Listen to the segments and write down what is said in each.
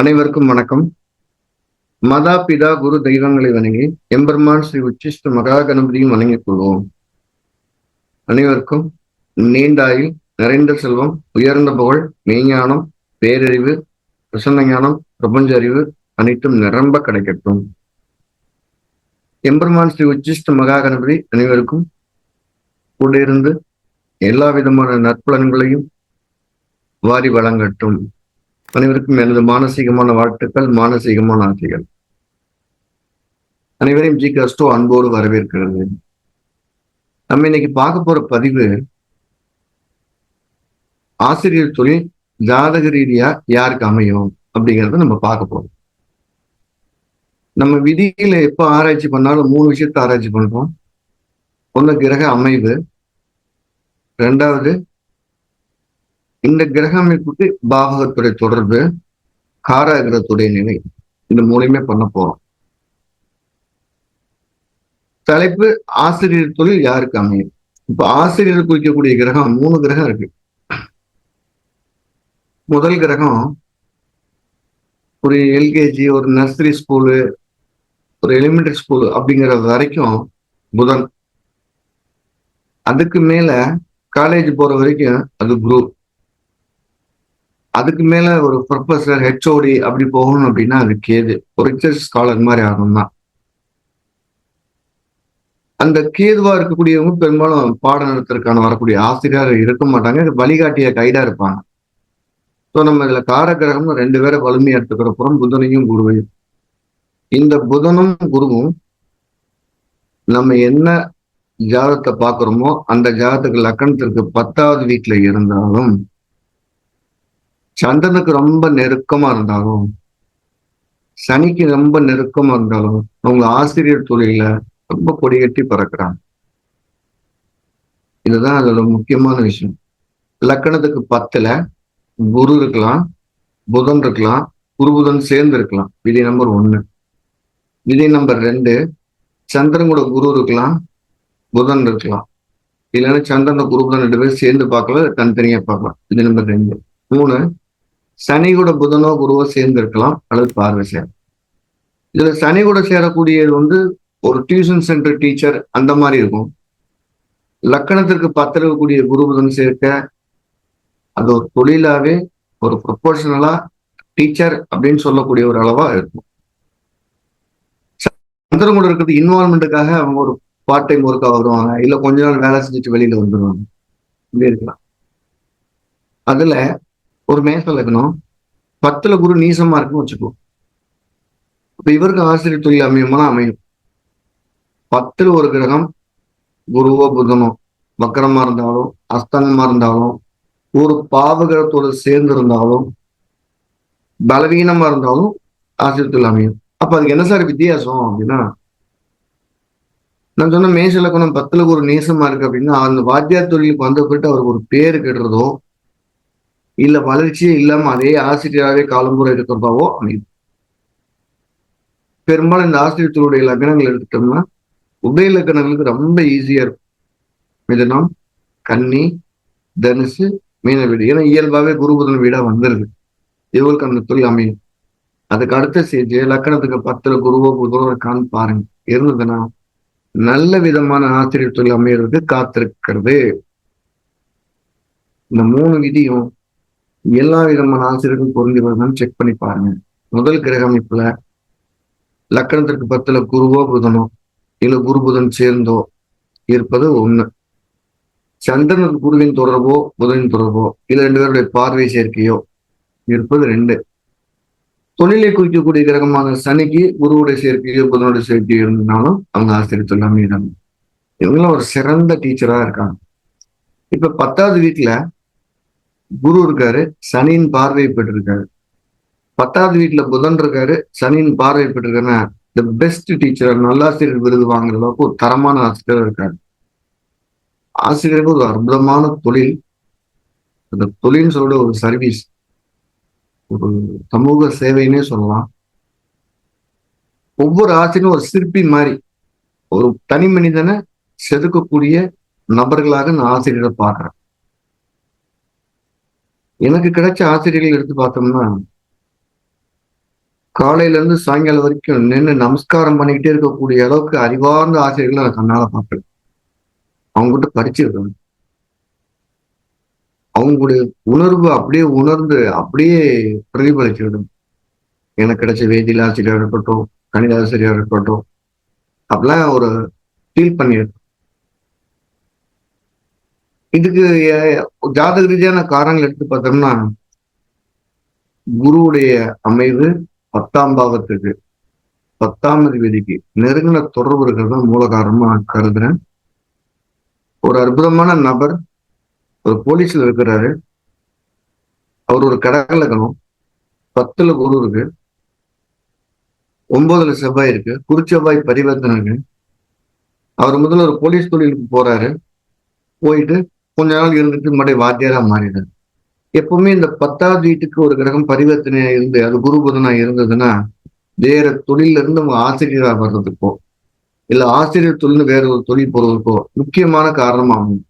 அனைவருக்கும் வணக்கம். மாதா பிதா குரு தெய்வங்களை வணங்கி எம்பெருமான் ஸ்ரீ உச்சிஷ்ட மகா கணபதியும் வணங்கிக் கொள்வோம். அனைவருக்கும் நீண்டாயில், நிறைந்த செல்வம், உயர்ந்த புகழ், மெய்ஞானம், பேரறிவு, பிரசன்ன ஞானம், பிரபஞ்ச அறிவு அனைத்தும் நிரம்ப கிடைக்கட்டும். எம்பெருமான் ஸ்ரீ உச்சிஷ்ட மகா கணபதி அனைவருக்கும் கூட இருந்து எல்லா விதமான நற்பலன்களையும் வாரி வழங்கட்டும். அனைவருக்கும் எனது மானசீகமான வாழ்த்துக்கள், மானசீகமான ஆசைகள். அனைவரையும் ஜி கஸ்டோ அன்போடு வரவேற்கிறது. நம்ம இன்னைக்கு பார்க்க போற பதிவு, ஆசிரியர் தொழில் ஜாதக ரீதியா யாருக்கு அமையும் அப்படிங்கிறத நம்ம பார்க்க போறோம். நம்ம விதியில எப்ப ஆராய்ச்சி பண்ணாலும் 3 விஷயத்த ஆராய்ச்சி பண்றோம். ஒண்ணு கிரக அமைவு, 2வது இந்த கிரக அமைப்புக்கு பாவகத்துடைய தொடர்பு, காரகிரகத்துடைய நிலை. இந்த 3மே பண்ண போறோம். தலைப்பு ஆசிரியர் தொழில் யாருக்கு அமையும். இப்ப ஆசிரியர் குறிக்கக்கூடிய கிரகம் 3 கிரகம் இருக்கு. முதல் கிரகம் ஒரு எல்கேஜி, ஒரு நர்சரி ஸ்கூலு, ஒரு எலிமெண்டரி ஸ்கூலு அப்படிங்கிற வரைக்கும் புதன். அதுக்கு மேல காலேஜ் போற வரைக்கும் அது குரு. அதுக்கு மேல ஒரு ப்ரொஃபஸர், ஹெச்ஓடி அப்படி போகணும் அப்படின்னா அது கேது. ஒரு ரிசர்ச் ஸ்காலர் மாதிரி ஆகணும்னா அந்த கேதுவா இருக்கக்கூடியவங்க பெரும்பாலும் பாடம் நடத்துறதுக்கான வரக்கூடிய ஆசிரியர் இருக்க மாட்டாங்க. வழிகாட்டிய கைடா இருப்பாங்க. ஸோ நம்ம இதுல காரகிரகம்னு 2 பேரை வலிமையா எடுத்துக்கிறப்புறம் புதனையும் குருவையும். இந்த புதனும் குருவும் நம்ம என்ன ஜாதகத்தை பார்க்கிறோமோ அந்த ஜாதகத்துக்கு லக்கணத்திற்கு 10வது வீட்டுல இருந்தாலும், சந்திரனுக்கு ரொம்ப நெருக்கமா இருந்தாலும், சனிக்கு ரொம்ப நெருக்கமா இருந்தாலும் அவங்க ஆசிரியர் தொழில ரொம்ப கொடிகட்டி பறக்கிறாங்க. இதுதான் அதோட முக்கியமான விஷயம். லக்கணத்துக்கு 10ல குரு இருக்கலாம், புதன் இருக்கலாம், குரு புதன் சேர்ந்து இருக்கலாம். விதி நம்பர் 1. விதி நம்பர் 2, சந்திரன் கூட குரு இருக்கலாம், புதன் இருக்கலாம். இல்லைன்னா சந்திரன் குரு புதன் 2 பேரும் சேர்ந்து பார்க்கல, தனித்தனியா பார்க்கலாம். விதி நம்பர் 2. 3, சனி கூட புதனோ குருவோ சேர்ந்து இருக்கலாம் அல்லது பார்வை சேரும். இதுல சனி கூட சேரக்கூடியது ஒரு டியூஷன் சென்டர் டீச்சர் அந்த மாதிரி இருக்கும். லக்கணத்திற்கு 10 இருக்கக்கூடிய குரு புதன் சேர்க்க அது ஒரு தொழிலாவே, ஒரு ப்ரொபோஷனலா டீச்சர் அப்படின்னு சொல்லக்கூடிய ஒரு அளவா இருக்கும். சந்திரன் கூட இருக்கிறது இன்வால்மெண்ட்டுக்காக அவங்க ஒரு பார்ட் டைம் ஒர்க்கா வருவாங்க, இல்ல கொஞ்ச நாள் வேலை செஞ்சுட்டு வெளியில வந்துடுவாங்க. இப்படி இருக்கலாம். அதுல ஒரு மேஷ லக்னம் 10ல குரு நீசமா இருக்குன்னு வச்சுக்கோ. இப்ப இவருக்கு ஆசிரியர் தொழில் அமையுமானா அமையும். 10ல் ஒரு கிரகம் குருவோ புதனோ வக்கரமா இருந்தாலும், அஸ்தங்கமா இருந்தாலும், ஒரு பாவகிரகத்தோடு சேர்ந்து இருந்தாலும், பலவீனமா இருந்தாலும் ஆசிரியர் தொழில் அமையும். அப்ப அதுக்கு என்ன சார் வித்தியாசம் அப்படின்னா, நான் சொன்ன மேஷ லக்னம் 10ல ஒரு நேசமா இருக்கு அப்படின்னா, அந்த வாத்தியார் தொழிலுக்கு வந்த போயிட்டு அவருக்கு ஒரு பேரு கெடுறதோ, இல்ல வளர்ச்சியே இல்லாம அதே ஆசிரியராகவே காலம்புற இருக்கிறதாவோ அமையும். பெரும்பாலும் இந்த ஆசிரியர்களுடைய லக்னங்கள் எடுத்துட்டோம்னா உபய லக்னங்களுக்கு ரொம்ப ஈஸியா இருக்கும். மிதுனம், கன்னி, தனுசு, மீன வீடு. ஏன்னா இயல்பாவே குரு புதன் வீடா வந்துருது. இவங்களுக்கு அந்த தொழில் அமையும். அதுக்கு அடுத்த ஸ்டேஜ் லக்கணத்துக்கு 10ல குருவோ புதனோ இருக்கான்னு பாருங்க. இருந்ததுன்னா நல்ல விதமான ஆசிரியர் தொழில் அமையறதுக்கு காத்திருக்கிறது. இந்த 3 விதியும் எல்லா விதமான ஆசிரியர்களும் பொருந்தி வருதுன்னு செக் பண்ணி பாருங்க. முதல் கிரக அமைப்புல லக்கணத்திற்கு 10ல குருவோ புதனோ இல்ல குரு புதன் சேர்ந்தோ இருப்பது 1. சந்திரனுக்கு குருவின் தொடர்போ புதனின் தொடர்போ இல்ல 2 பேருடைய பார்வை சேர்க்கையோ இருப்பது 2. தொழிலை குறிக்கக்கூடிய கிரகமான சனிக்கு குருவுடைய சேர்க்கையோ புதனுடைய சேர்க்கையோ இருந்தாலும் அவங்க ஆசிரியர் தொழில் அமையிறாங்க. இவங்களும் ஒரு சிறந்த டீச்சரா இருக்காங்க. இப்ப 10வது வீட்டுல குரு இருக்காரு, சனியின் பார்வை பெற்றிருக்காரு. 10வது வீட்டுல புதன் இருக்காரு, சனியின் பார்வை பெற்றிருக்காருன்னா த பெஸ்ட் டீச்சர், நல்லாசிரியர் விருது வாங்குற அளவுக்கு ஒரு தரமான ஆசிரியர் இருக்காரு. ஆசிரியருக்கு ஒரு அற்புதமான தொழில். அந்த தொழில்னு சொல்ற ஒரு சர்வீஸ், ஒரு சமூக சேவைன்னே சொல்லலாம். ஒவ்வொரு ஆசிரியரும் ஒரு சிற்பி மாதிரி, ஒரு தனி மனிதனை செதுக்கக்கூடிய நபர்களாக நான் ஆசிரியரை பார்க்கிறேன். எனக்கு கிடைச்ச ஆசிரியர்கள் எடுத்து பார்த்தோம்னா காலையில இருந்து சாயங்காலம் வரைக்கும் நின்று நமஸ்காரம் பண்ணிக்கிட்டே இருக்கக்கூடிய அளவுக்கு அறிவார்ந்த ஆசிரியர்களை நான் கண்ணால பார்க்கல. அவங்ககிட்ட படிச்சிருக்கேன். அவங்களுடைய உணர்வு அப்படியே உணர்ந்து அப்படியே பிரதிபலிச்சுவிடும். எனக்கு கிடைச்ச வேதியியல் ஆசிரியராக இருக்கட்டும், கணித ஆசிரியராக இருக்கட்டும், அப்படிலாம் ஒரு ஃபீல் பண்ணியிருக்கேன். இதுக்கு ஜாதக ரீதியான காரணங்கள் எடுத்து பார்த்தோம்னா, குருவுடைய அமைவு 10ஆம் பாவத்துக்கு 10ஆம் அதிபதிக்கு நெருங்கின தொடர்பு இருக்கிறது மூல காரணமா நான் கருதுறேன். ஒரு அற்புதமான நபர் ஒரு போலீஸ்ல இருக்கிறாரு. அவர் ஒரு கடகலக்கணம், 10ல குரு இருக்கு, 9ல செவ்வாய் இருக்கு, குருச்செவ்வாய் பரிவர்த்தனை இருக்கு. அவர் முதல்ல ஒரு போலீஸ் தொழிலுக்கு போறாரு. போயிட்டு கொஞ்ச நாள் இருந்துட்டு மறுபடியும் வாத்தியாரா மாறினார். எப்பவுமே இந்த 10வது வீட்டுக்கு ஒரு கிரகம் பரிவர்த்தனையா இருந்து அது குரு புதனா இருந்ததுன்னா வேற தொழில இருந்து அவங்க ஆசிரியரா வர்றதுக்கோ இல்ல ஆசிரியர் தொழில் வேற ஒரு தொழில் போறதுக்கோ முக்கியமான காரணமாகும்.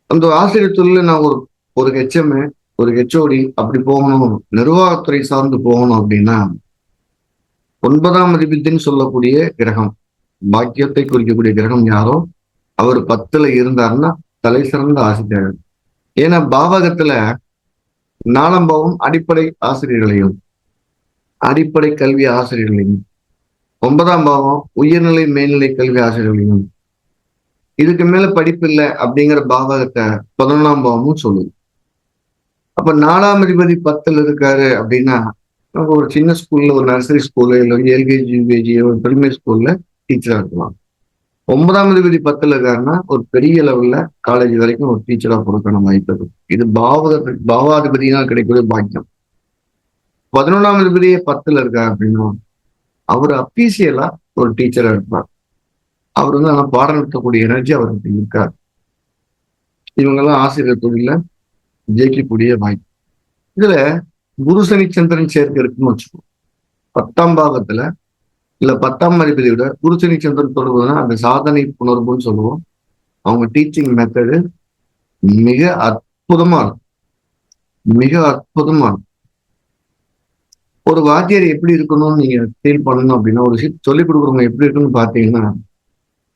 அந்த ஆசிரியர் தொழில நான் ஒரு ஒரு ஹெச்எம் ஒரு ஹெச்ஓடி அப்படி போகணும், நிர்வாகத்துறை சார்ந்து போகணும் அப்படின்னா 9ஆம் அதிபதினு சொல்லக்கூடிய கிரகம், பாக்கியத்தை குறிக்கக்கூடிய கிரகம் யாரோ அவர் 10ல இருந்தாருன்னா தலை சிறந்த ஆசிரியர். ஏன்னா பாவகத்துல 4ஆம் பாவம் அடிப்படை ஆசிரியர்களையும் அடிப்படை கல்வி ஆசிரியர்களையும் 9ஆம் பாவம் உயர்நிலை மேல்நிலை கல்வி ஆசிரியர்களையும் இதுக்கு மேல படிப்பு இல்லை அப்படிங்கிற பாவகத்தை 11ஆம் பாவமும் சொல்லுது. அப்ப 4ஆம் அதிபதி 10ல இருக்காரு அப்படின்னா நம்ம ஒரு சின்ன ஸ்கூல்ல ஒரு நர்சரி ஸ்கூல்ல இல்லை எல்கேஜி யூகேஜி ஒரு பிரைமரி ஸ்கூல்ல டீச்சரா இருக்கலாம். 9ஆம் அதிபதி 10ல இருக்காருன்னா ஒரு பெரிய லெவல்ல காலேஜ் வரைக்கும் ஒரு டீச்சரா போறதுக்கான வாய்ப்பு இருக்கு. இது பாவாதிபதியினால் கிடைக்கக்கூடிய பாக்கியம். 11ஆம் அதிபதியே 10ல இருக்காரு அப்படின்னா அவர் அபிஷியலா ஒரு டீச்சரா இருப்பார். அவர் வந்து ஆனா பாடம் நடத்தக்கூடிய எனர்ஜி அவருக்கு இருக்காரு. இவங்கெல்லாம் ஆசிரியர் தொழில ஜெயிக்கக்கூடிய வாய்ப்பு. இதுல குரு சனி சந்திரன் சேர்க்கை இருக்குன்னு வச்சுக்கோ. 10ஆம் பாகத்துல இல்ல 10ஆம் அதிபதியை விட குரு சனி சந்திரன் தொடர்புனா அந்த சாதனை புணர்வுன்னு சொல்லுவோம். அவங்க டீச்சிங் மெத்தடு மிக அற்புதமா இருக்கும். மிக அற்புதமா இருக்கும். ஒரு வாத்தியார் எப்படி இருக்கணும்னு நீங்க ஃபீல் பண்ணணும் அப்படின்னா ஒரு சொல்லிக் கொடுக்குறவங்க எப்படி இருக்குன்னு பாத்தீங்கன்னா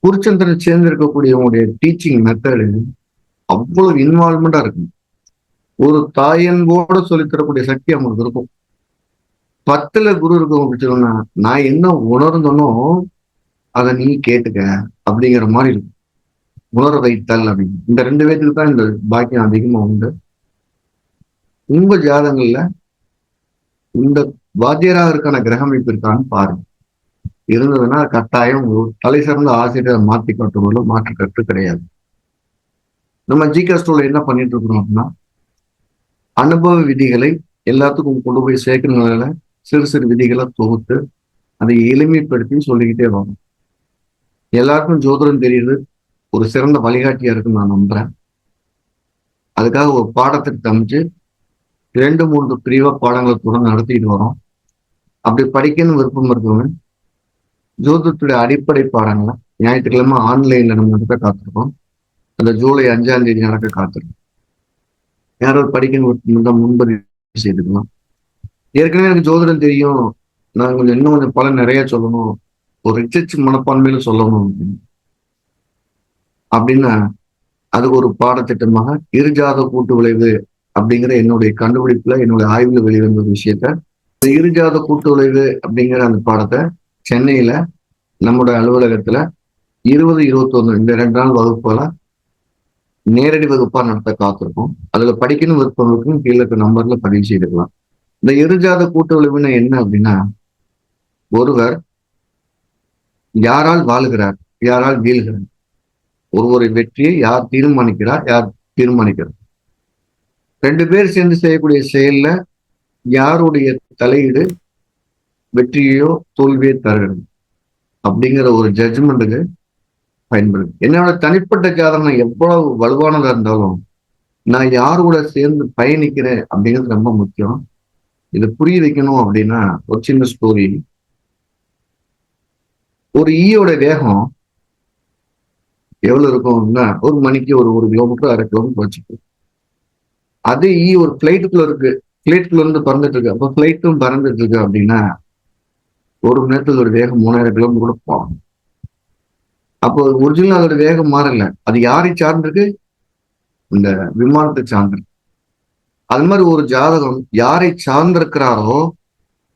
குருச்சந்திரன் சேர்ந்து இருக்கக்கூடியவங்களுடைய டீச்சிங் மெத்தடு அவ்வளவு இன்வால்மெண்டா இருக்கும். ஒரு தாயன்போட சொல்லித் தரக்கூடிய சக்தி அவங்களுக்கு இருக்கும். 10ல குரு இருக்கவங்க சொன்னா நான் என்ன உணர்ந்தனோ அதை நீ கேட்டுக்க அப்படிங்கிற மாதிரி இருக்கும். உணர வைத்தல் அப்படின்னு இந்த 2 பேத்துக்கு தான் இந்த பாக்கியம் அதிகமா உண்டு. உங்க ஜாதகங்கள்ல இந்த வாத்தியராக இருக்கான கிரக அமைப்பு இருக்கான்னு பாருங்க. இருந்ததுன்னா கட்டாயம் தலை சிறந்த ஆசிரியரை மாற்றி காட்டுவதில் மாற்று கருத்து கிடையாது. நம்ம ஜிகாஸ்டோல என்ன பண்ணிட்டு இருக்கிறோம் அப்படின்னா அனுபவ விதிகளை எல்லாத்துக்கும் கொண்டு போய் சேர்க்கறதுனால சிறு சிறு விதிகளை தொகுத்து அதை எளிமைப்படுத்தி சொல்லிக்கிட்டே வரும். எல்லாருக்கும் ஜோதிடம் தெரியுது ஒரு சிறந்த வழிகாட்டியா இருக்குன்னு நான் நம்புறேன். அதுக்காக ஒரு பாடத்திற்கு அமைச்சு 2-3 பிரிவா பாடங்களை தொடர்ந்து நடத்திட்டு வரோம். அப்படி படிக்கணும்னு விருப்பம் இருக்கவங்க ஜோதிடத்துடைய அடிப்படை பாடங்களை ஞாயிற்றுக்கிழமை ஆன்லைன்ல நம்ம நடத்த காத்திருக்கோம். அந்த ஜூலை 5ஆம் தேதி நடக்க காத்திருக்கோம். யாராவது படிக்கணும் முன்பதிவு செய்துக்கலாம். ஏற்கனவே எனக்கு ஜோதிடம் தெரியும், நான் கொஞ்சம் இன்னும் கொஞ்சம் பல நிறைய சொல்லணும், ஒரு ரிசர்ச் மனப்பான்மையில சொல்லணும் அப்படின்னா அதுக்கு ஒரு பாடத்திட்டமாக இருஜாத கூட்டு விளைவு அப்படிங்கிற என்னுடைய கண்டுபிடிப்புல என்னுடைய ஆய்வுல வெளிவந்த ஒரு விஷயத்த இருஜாத கூட்டு விளைவு அப்படிங்கிற அந்த பாடத்தை சென்னையில நம்முடைய அலுவலகத்துல 20-21 இந்த 2 நாள் வகுப்புல நேரடி வகுப்பா நடத்த காத்திருக்கோம். அதுல படிக்கணும் விருப்பங்களுக்கும் கீழே இருக்க நம்பர்ல பதிவு செய்துக்கலாம். இந்த இருஜாத கூட்டு விளைவுன்னு என்ன அப்படின்னா ஒருவர் யாரால் வாழுகிறார், யாரால் வீழ்கிறார், ஒருவரை வெற்றியை யார் தீர்மானிக்கிறார், யார் தீர்மானிக்கிறார், 2 பேர் சேர்ந்து செய்யக்கூடிய செயல்ல யாருடைய தலையீடு வெற்றியோ தோல்வியோ தருகிறது அப்படிங்கிற ஒரு ஜட்ஜ்மெண்ட்டுக்கு பயன்படுது. என்னோட தனிப்பட்ட ஜாதகம் எவ்வளவு வலுவானதா இருந்தாலும் நான் யார் கூட சேர்ந்து பயணிக்கிறேன் அப்படிங்கிறது ரொம்ப முக்கியம். இதை புரிய வைக்கணும் அப்படின்னா ஒரு சின்ன ஸ்டோரி. ஒரு ஈயோட வேகம் எவ்வளவு இருக்கும்னா ஒரு மணிக்கு ஒரு 1 கிலோமீட்டர் 1/2 கிலோமீட்டர் வச்சுக்கும். அதே ஈ ஒரு பிளைட்டுக்குள்ள இருக்கு பிளைட்ல இருந்து பறந்துட்டு இருக்கு. அப்ப பிளைட்டும் பறந்துட்டு இருக்கு அப்படின்னா ஒரு மணி நேரத்துக்கு ஒரு வேகம் 3000 கிலோமீட்டர் கூட போகும். அப்போ ஒரிஜினல் அதோட வேகம் மாறல. அது யாரை சார்ந்திருக்கு? இந்த விமானத்தை சார்ந்திருக்கு. அது மாதிரி ஒரு ஜாதகம் யாரை சார்ந்திருக்கிறாரோ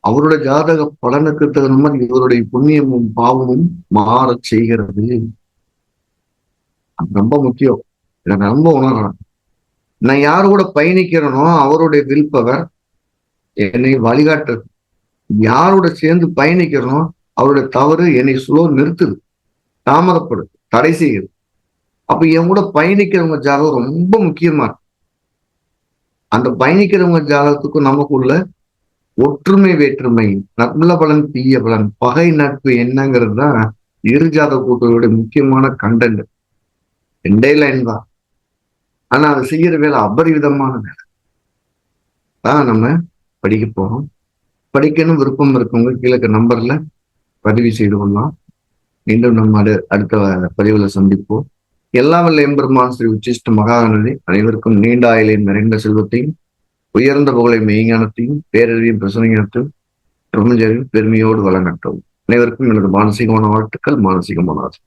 அவருடைய ஜாதக பலனுக்கு தகுந்த மாதிரி இவருடைய புண்ணியமும் பாவமும் மாற செய்கிறது. அது ரொம்ப முக்கியம். இதை நான் ரொம்ப உணர்றேன். நான் யாரு கூட பயணிக்கிறேனோ அவருடைய வில் பவர் என்னை வழிகாட்டுறது. யாரோட சேர்ந்து பயணிக்கிறனோ அவருடைய தவறு என்னை ஸ்லோ நிறுத்துது, தாமதப்படுது, தடை செய்யுது. அப்ப என் கூட பயணிக்கிறவங்க ஜாதகம் ரொம்ப முக்கியமா இருக்கு. அந்த பயணிக்கிறவங்க ஜாதகத்துக்கும் நமக்குள்ள ஒற்றுமை வேற்றுமை, நல்ல பலன் தீய பலன், பகை நட்பு என்னங்கிறது தான் இரு ஜாதக கூட்டங்களுடைய முக்கியமான கண்டென்ட். 2 லைன் தான். ஆனா அதை செய்யற வேலை அபரிவிதமான வேலை தான் நம்ம படிக்க போறோம். படிக்கணும் விருப்பம் இருக்கவங்க கீழே நம்பர்ல பதிவு செய்து கொள்ளலாம். மீண்டும் நம்ம அடுத்த பதிவுல சந்திப்போம். எல்லா வல்ல எம்பெருமான் ஸ்ரீ உச்சிஷ்ட மகாகணபதி அனைவருக்கும் நீண்ட ஆயுளையும் நிறைந்த செல்வத்தையும் உயர்ந்த புகழை மெய்ஞானத்தையும் பேரறிவையும் பிரசனையும் பிரம்மஞ்சரியும் பெருமையோடு வழங்கட்டும். அனைவருக்கும் எனது மானசீகமான வாழ்த்துக்கள், மானசீகமான ஆசை.